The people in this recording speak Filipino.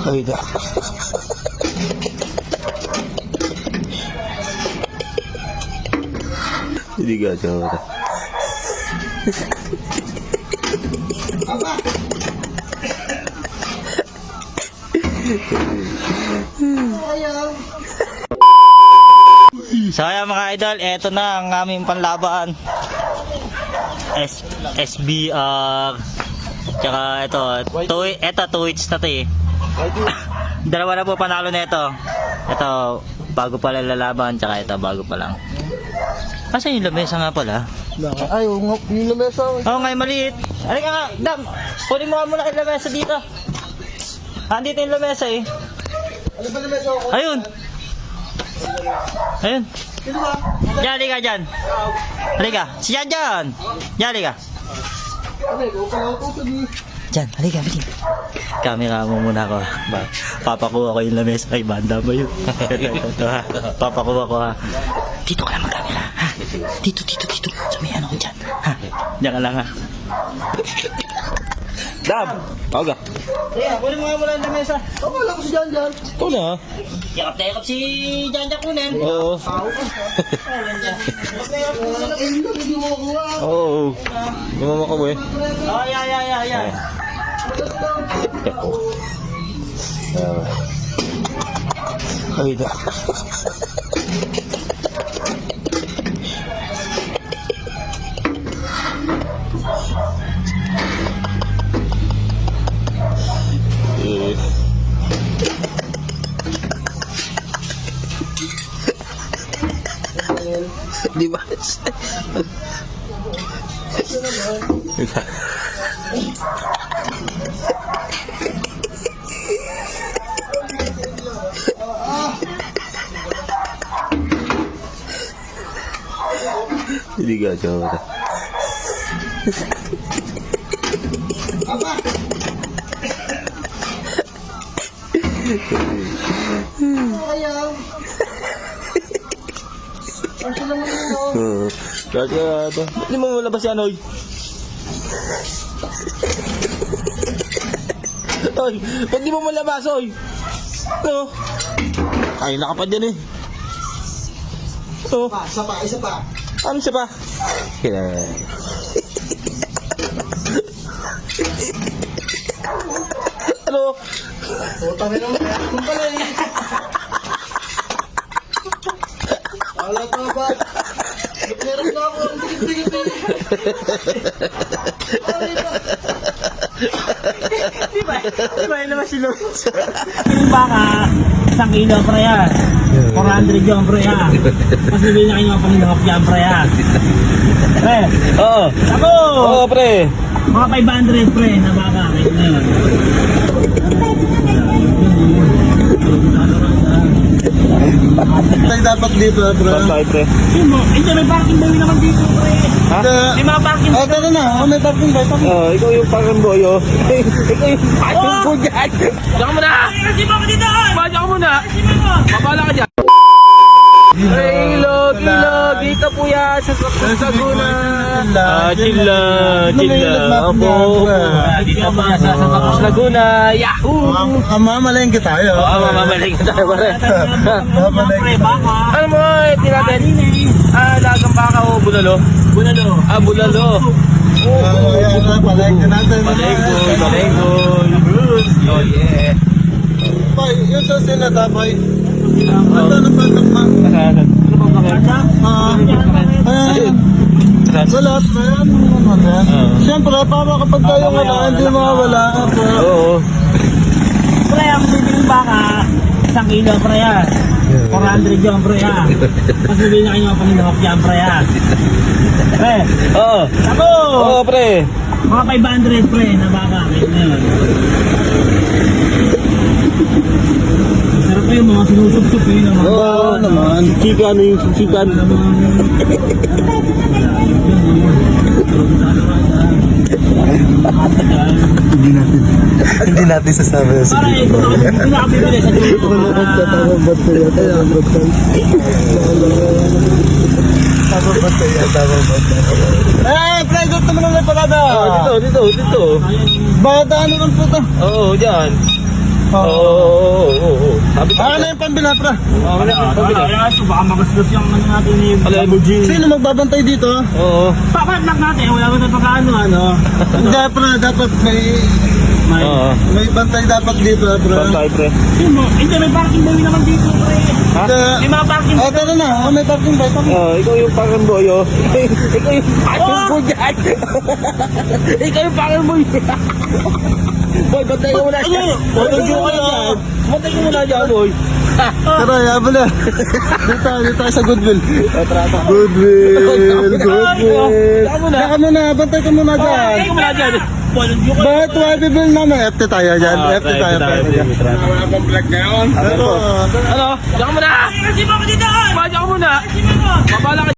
Ay da. Hindi ka siya. So ayan mga idol, eto na ang aming panlaban. SBR. Tsaka ito, two hits na to eh. Dalawa na po panalo na ito. Ito, bago pala lalaban, tsaka ito, bago pa lang. Kasi yung lamesa nga pala. Ay, yung lamesa. Oo nga, maliit. Halika nga, Dam, kunin mo nga muna yung lamesa dito. Andito yung lamesa eh. Ano ba lamesa ako? Ayun. Ayun. Diyan, halika dyan. Halika, si Jan dyan. Diyan, halika. Diyan, halika, halika. Camera mo muna ako. Papakuha ko yung lamesa kay banda mo yun. Ito ha. Papakuha ko ha. Dito ka lang mag-camera. Ha? Dito. Sa may ano ko dyan. Ha? Diyan ka lang ha. Dam! Aga. Kaya, kunin mo nga mula yung lamesa. Wala ko si Jan. Ito na. Yakap na yakap si Jan kunin. Oo. Oo. Lumama ka mo eh. Oh, yeah. Ay da. Di ba? Hindi ka siya. Kaya ito. Hindi mo malabas yan, oy. Oy, ba't di mo malabas, oy? No? Ay, nakapad yan eh. Oh. Isa pa. Ano isa pa? Ano? Puta na naman. Kung pala eh. Wala ka ba? Meron na ako. Tigit. Di ba yun naman si Lawrence? Yung baka, 1 kilo pre yan. 400 yung pre yan. Mas bibili na kayo mga panginahok dyan pre yan. Pre. Oo. Ako! Oo, pre. Mga 500 pre na baka. Kayo na yun. Tayo dapat dito, bro. Bye, pre. Ito may parking boy naman dito pre. Ha? May mga parking boy. Tara na. May parking boy. Ikaw yung parking boy, oh. Ikaw yung parking boy dyan. Diyan ka muna! Kasi mo dito! Diyan ka muna! Kasi mo! Babala ka dyan! Ilog! Dito po yan sa Saguna! Chilla! Opo. Dito po yan sa Tapos Laguna! Yahoo! Mamamalengke tayo. Oo, mamamalay ka tayo pare. Pre, baka. Ano mo, tinatin? Lagang baka o bulalo? Bulalo. Bulalo. Palengke natin. Malenggoy. Oh yeah. Boy, yun sa sinata, boy. Ano na ba ito, ma? Ayan. Sa lahat na yan. Siyempre, para kapag tayo hindi mawawala. Oo. Pre, ang bibiling baka, 1 kilo pre yan. 400 yung pre yan. Mas bibili na kayo mga panginahok dyan pre yan. Pre. Oo. Ako! Oo, pre. Mga 500 pre na baka. Kayo na yun. Sarap pa yung mga sinusub-sub yun naman. Oo naman. Chicken, ano yung chicken? Hindi natin sasabi sa Para ito, pinakabibili sa dulo. Tama ba pre, gusto mo naman pala Dito. Bata ano lang po ito? Oo, dyan. Oo. Sabi ko. Ano yung pambila, pre? Baka magastos yung ano natin ni Lamborghini. Sino magbabantay dito? Oo. Papadlock natin. Wala ba na pagkaano. Hindi, pre, dapat may bantay dapat dito, pre. Bantay, pre. Hindi, may parking boy naman dito, pre. Ha? May mga parking boy. Tara na. May parking ba? Ikaw yung parking boy, oh. Ikaw yung parking boy dyan. Ikaw yung parking boy. Boy, bantay ka muna dyan. Bantay ka muna dyan, boy. Tara, yabal na. Dito tayo sa Goodwill. Goodwill. Saka muna, bantay ka muna dyan. Bantay ka muna dyan. Bakit wipeable naman? FT tayo dyan. FT tayo. Wala pang vlog ngayon. Pero, Ano? Diyan ka muna! Kasi mo ako dito! Diyan ka muna! Babala ka